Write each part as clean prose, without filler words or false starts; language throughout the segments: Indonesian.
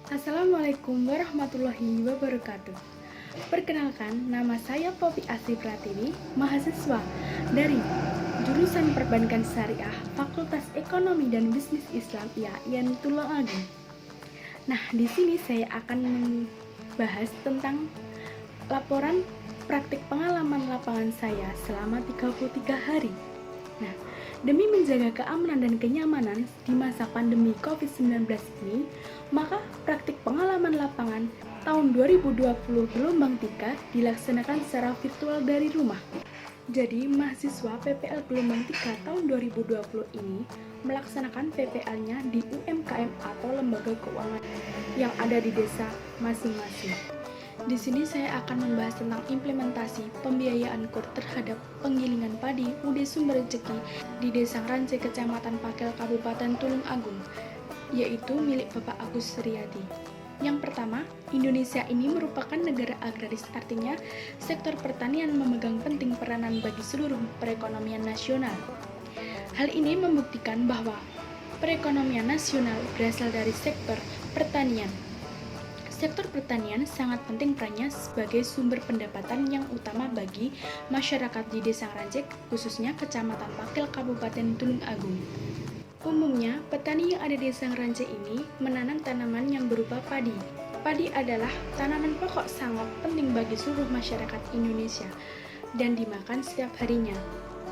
Assalamualaikum warahmatullahi wabarakatuh. Perkenalkan, nama saya Poppy Asri Pratiwi, mahasiswa dari jurusan Perbankan Syariah, Fakultas Ekonomi dan Bisnis Islam IAIN Tulungagung. Nah, di sini saya akan membahas tentang laporan praktik pengalaman lapangan saya selama 33 hari. Nah, demi menjaga keamanan dan kenyamanan di masa pandemi COVID-19 ini, maka praktik pengalaman lapangan tahun 2020 gelombang 3 dilaksanakan secara virtual dari rumah. Jadi, mahasiswa PPL gelombang 3 tahun 2020 ini melaksanakan PPL-nya di UMKM atau lembaga keuangan yang ada di desa masing-masing. Di sini saya akan membahas tentang implementasi pembiayaan KUR terhadap penggilingan padi UD Sumber Rejeki di Desa Rance, Kecamatan Pakel, Kabupaten Tulungagung, yaitu milik Bapak Agus Suryadi. Yang pertama, Indonesia ini merupakan negara agraris, artinya sektor pertanian memegang penting peranan bagi seluruh perekonomian nasional. Hal ini membuktikan bahwa perekonomian nasional berasal dari sektor pertanian. Sektor pertanian sangat penting perannya sebagai sumber pendapatan yang utama bagi masyarakat di Desa Rancek, khususnya Kecamatan Pakel, Kabupaten Tulungagung. Umumnya, petani yang ada di Desa Rancek ini menanam tanaman yang berupa padi. Padi adalah tanaman pokok sangat penting bagi seluruh masyarakat Indonesia dan dimakan setiap harinya.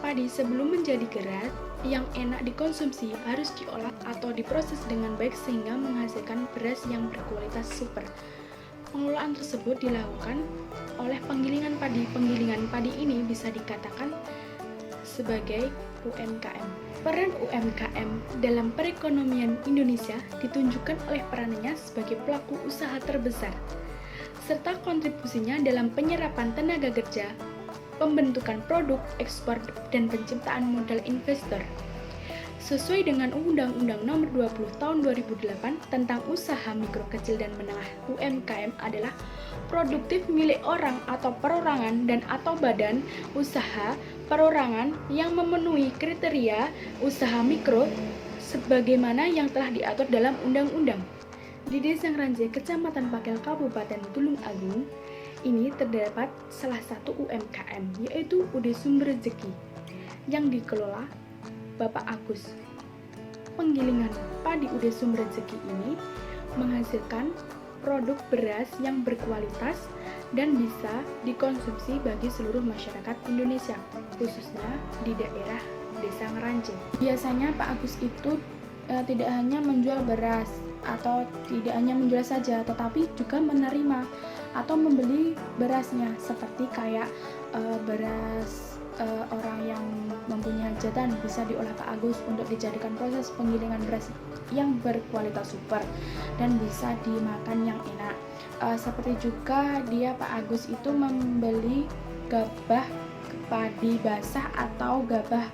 Padi sebelum menjadi beras yang enak dikonsumsi harus diolah atau diproses dengan baik sehingga menghasilkan beras yang berkualitas super. Pengelolaan tersebut dilakukan oleh penggilingan padi. Penggilingan padi ini bisa dikatakan sebagai UMKM. Peran UMKM dalam perekonomian Indonesia ditunjukkan oleh perannya sebagai pelaku usaha terbesar, serta kontribusinya dalam penyerapan tenaga kerja, pembentukan produk, ekspor, dan penciptaan modal investor. Sesuai dengan Undang-Undang Nomor 20 Tahun 2008 tentang Usaha Mikro Kecil dan Menengah, UMKM adalah produktif milik orang atau perorangan dan atau badan usaha perorangan yang memenuhi kriteria usaha mikro sebagaimana yang telah diatur dalam undang-undang. Di Desa Rance, Kecamatan Pakel, Kabupaten Tulungagung, ini terdapat salah satu UMKM, yaitu UD Sumber Rejeki, yang dikelola Bapak Agus. Penggilingan padi UD Sumber Rejeki ini menghasilkan produk beras yang berkualitas dan bisa dikonsumsi bagi seluruh masyarakat Indonesia, khususnya di daerah Desa Rance. Biasanya Pak Agus itu tidak hanya menjual beras atau tidak hanya menjual saja, tetapi juga menerima atau membeli berasnya, seperti kayak beras orang yang mempunyai hajatan bisa diolah Pak Agus untuk dijadikan proses penggilingan beras yang berkualitas super dan bisa dimakan yang enak. Seperti juga dia Pak Agus itu membeli gabah padi basah atau gabah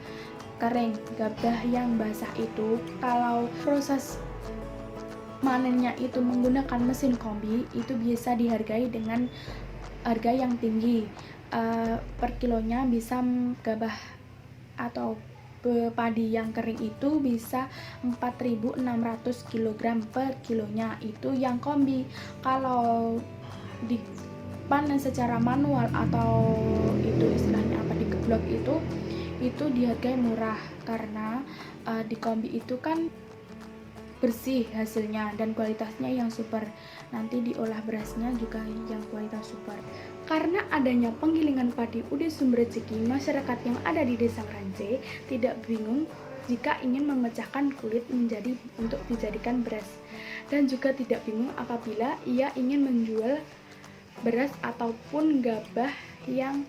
kering. Gabah yang basah itu kalau proses manennya itu menggunakan mesin kombi itu biasa dihargai dengan harga yang tinggi. Per kilonya bisa gabah atau padi yang kering itu bisa 4.600 kg per kilonya, itu yang kombi. Kalau dipanen secara manual atau itu istilahnya apa, dikeblok itu dihargai murah karena di kombi itu kan bersih hasilnya dan kualitasnya yang super. Nanti diolah berasnya juga yang kualitas super. Karena adanya penggilingan padi UD Sumber Rejeki, masyarakat yang ada di Desa Rance tidak bingung jika ingin memecahkan kulit menjadi untuk dijadikan beras, dan juga tidak bingung apabila ia ingin menjual beras ataupun gabah yang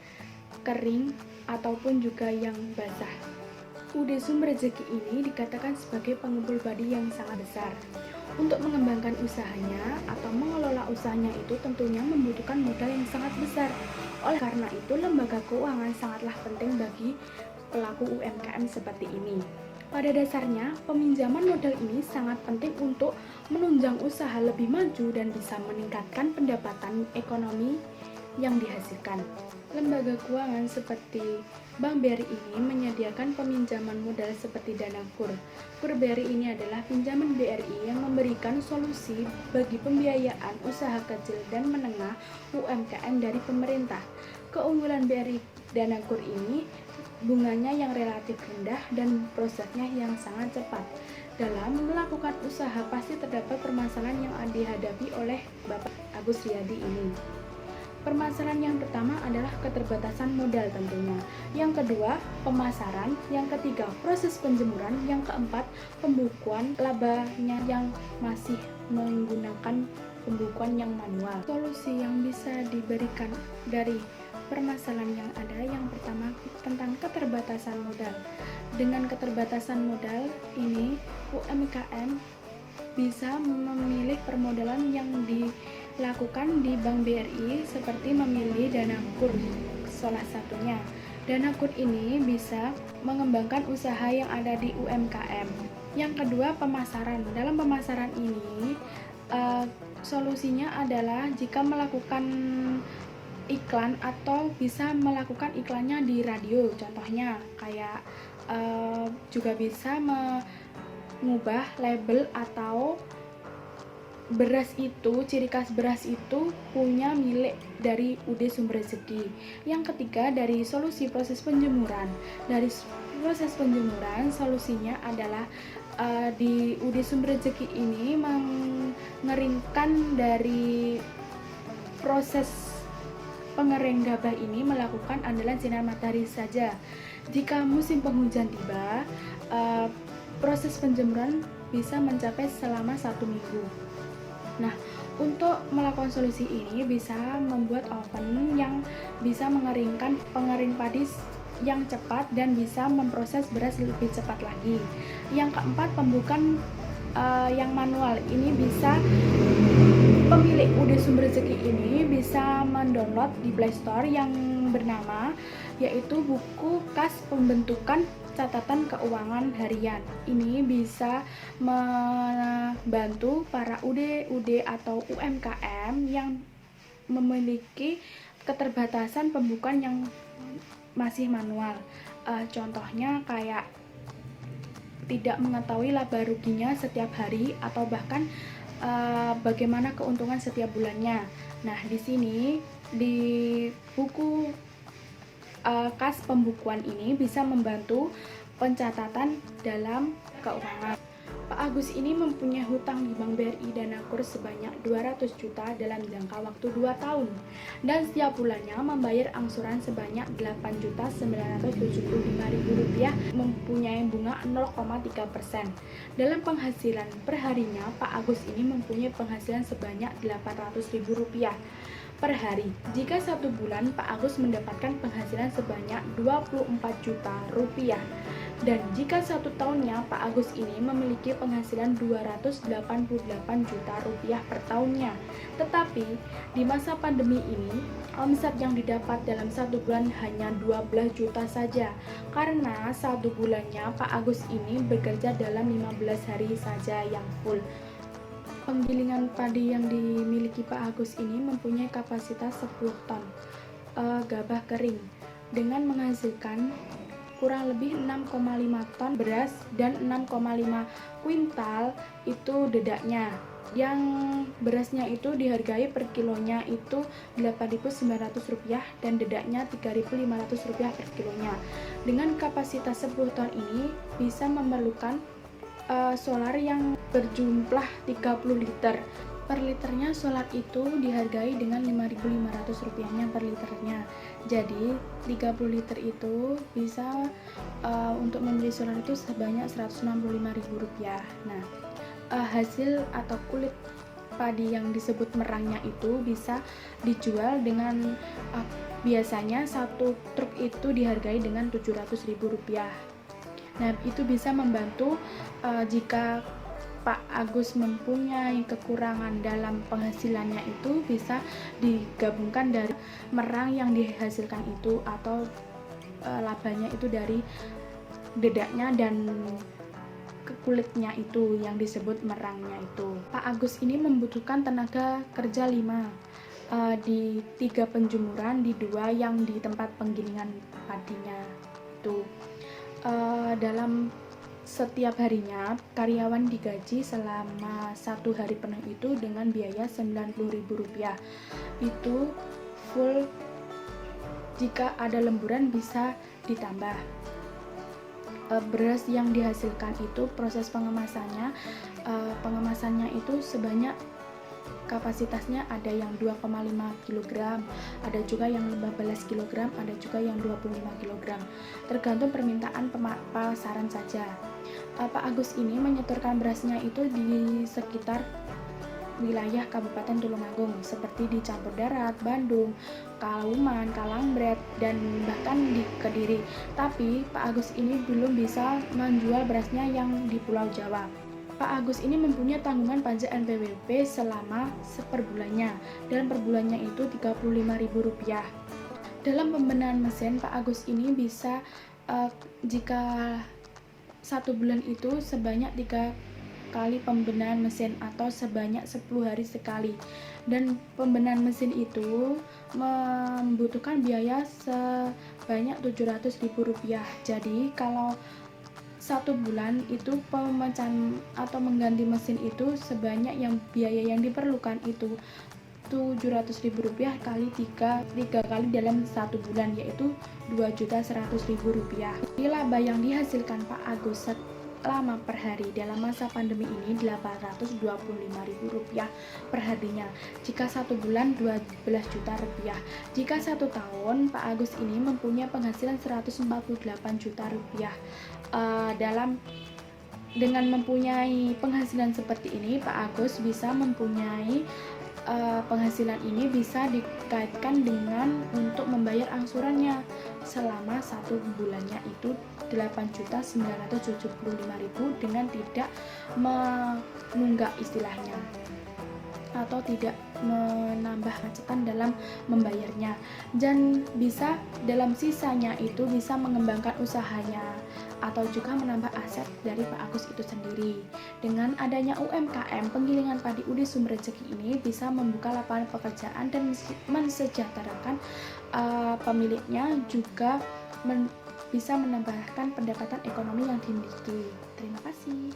kering ataupun juga yang basah. UD Sumber Rejeki ini dikatakan sebagai pengumpul padi yang sangat besar. Untuk mengembangkan usahanya atau mengelola usahanya itu tentunya membutuhkan modal yang sangat besar. Oleh karena itu, lembaga keuangan sangatlah penting bagi pelaku UMKM seperti ini. Pada dasarnya, peminjaman modal ini sangat penting untuk menunjang usaha lebih maju dan bisa meningkatkan pendapatan ekonomi yang dihasilkan. Lembaga keuangan seperti Bank BRI ini menyediakan peminjaman modal seperti dana KUR. KUR BRI ini adalah pinjaman BRI yang memberikan solusi bagi pembiayaan usaha kecil dan menengah UMKM dari pemerintah. Keunggulan BRI dana KUR ini bunganya yang relatif rendah dan prosesnya yang sangat cepat. Dalam melakukan usaha pasti terdapat permasalahan yang dihadapi oleh Bapak Agus Riyadi ini. Permasalahan yang pertama adalah keterbatasan modal tentunya. Yang kedua, pemasaran. Yang ketiga, proses penjemuran. Yang keempat, pembukuan labanya yang masih menggunakan pembukuan yang manual. Solusi yang bisa diberikan dari permasalahan yang ada, yang pertama tentang keterbatasan modal. Dengan keterbatasan modal ini, UMKM bisa memilih permodalan yang dilakukan di Bank BRI seperti memilih dana KUR salah satunya. Dana KUR ini bisa mengembangkan usaha yang ada di UMKM. Yang kedua, pemasaran. Dalam pemasaran ini solusinya adalah jika melakukan iklan atau bisa melakukan iklannya di radio, contohnya kayak juga bisa mengubah label atau beras itu, ciri khas beras itu punya milik dari UD Sumber Rezeki. Yang ketiga, dari solusi proses penjemuran. Dari proses penjemuran, solusinya adalah di UD Sumber Rezeki ini mengeringkan dari proses pengering gabah ini melakukan andalan sinar matahari saja. Jika musim penghujan tiba, proses penjemuran bisa mencapai selama 1 minggu. Nah, untuk melakukan solusi ini bisa membuat oven yang bisa mengeringkan pengering padi yang cepat dan bisa memproses beras lebih cepat lagi. Yang keempat, pembukaan yang manual. Ini bisa pemilik UD Sumber Rezeki ini bisa mendownload di Play Store yang bernama yaitu buku kas pembentukan catatan keuangan harian. Ini bisa membantu para UD atau UMKM yang memiliki keterbatasan pembukuan yang masih manual. Contohnya kayak tidak mengetahui laba ruginya setiap hari atau bahkan bagaimana keuntungan setiap bulannya. Nah, di sini di buku kas pembukuan ini bisa membantu pencatatan dalam keuangan. Pak Agus ini mempunyai hutang di Bank BRI dana KUR sebanyak 200 juta dalam jangka waktu 2 tahun dan setiap bulannya membayar angsuran sebanyak Rp8.975.000 mempunyai bunga 0,3%. Dalam penghasilan perharinya, Pak Agus ini mempunyai penghasilan sebanyak Rp800.000 per hari. Jika 1 bulan Pak Agus mendapatkan penghasilan sebanyak Rp24 juta dan jika 1 tahunnya Pak Agus ini memiliki penghasilan Rp288 juta per tahunnya. Tetapi di masa pandemi ini omset yang didapat dalam 1 bulan hanya 12 juta saja karena 1 bulannya Pak Agus ini bekerja dalam 15 hari saja yang full. Penggilingan padi yang dimiliki Pak Agus ini mempunyai kapasitas 10 ton gabah kering dengan menghasilkan kurang lebih 6,5 ton beras dan 6,5 kuintal itu dedaknya. Yang berasnya itu dihargai per kilonya itu Rp8.900 dan dedaknya Rp3.500 per kilonya. Dengan kapasitas 10 ton ini bisa memerlukan solar yang berjumlah 30 liter. Per liternya solar itu dihargai dengan Rp5.500 per liternya. Jadi 30 liter itu bisa untuk membeli solar itu sebanyak Rp165.000. Nah, hasil atau kulit padi yang disebut merangnya itu bisa dijual dengan biasanya 1 truk itu dihargai dengan Rp700.000. Nah, itu bisa membantu jika Pak Agus mempunyai kekurangan dalam penghasilannya itu bisa digabungkan dari merang yang dihasilkan itu atau labanya itu dari dedaknya dan kulitnya itu yang disebut merangnya itu. Pak Agus ini membutuhkan tenaga kerja 5 di 3 penjemuran, di 2 yang di tempat penggilingan padinya itu. Dalam setiap harinya karyawan digaji selama 1 hari penuh itu dengan biaya Rp90.000. Itu full, jika ada lemburan bisa ditambah. Beras yang dihasilkan itu proses pengemasannya itu sebanyak, kapasitasnya ada yang 2,5 kg, ada juga yang 15 kg, ada juga yang 25 kg, tergantung permintaan pasaran saja. Pak Agus ini menyetorkan berasnya itu di sekitar wilayah Kabupaten Tulungagung seperti di Campur Darat, Bandung, Kauman, Kalangbret, dan bahkan di Kediri. Tapi Pak Agus ini belum bisa menjual berasnya yang di Pulau Jawa. Pak Agus ini mempunyai tanggungan pajak NPWP selama seperbulannya, dan per bulannya itu Rp35.000. Dalam pembenahan mesin, Pak Agus ini bisa jika 1 bulan itu sebanyak 3 kali pembenahan mesin atau sebanyak 10 hari sekali, dan pembenahan mesin itu membutuhkan biaya sebanyak Rp700.000. Jadi kalau 1 bulan itu pemecahan atau mengganti mesin itu sebanyak yang biaya yang diperlukan itu Rp700.000 kali 3 kali dalam 1 bulan, yaitu Rp2.100.000. Laba yang dihasilkan Pak Agus selama per hari dalam masa pandemi ini Rp825.000 per harinya. Jika 1 bulan Rp12 juta. Jika 1 tahun, Pak Agus ini mempunyai penghasilan Rp148 juta. Dengan mempunyai penghasilan seperti ini, Pak Agus bisa mempunyai penghasilan ini bisa dikaitkan dengan untuk membayar angsurannya selama 1 bulannya itu Rp8.975.000 dengan tidak menunggak istilahnya, atau tidak menambah kemacetan dalam membayarnya, dan bisa dalam sisanya itu bisa mengembangkan usahanya atau juga menambah aset dari Pak Agus itu sendiri. Dengan adanya UMKM penggilingan padi Udi Sumber Rezeki ini bisa membuka lapangan pekerjaan dan mensejahterakan pemiliknya, juga bisa menambahkan pendekatan ekonomi yang dimiliki. Terima kasih.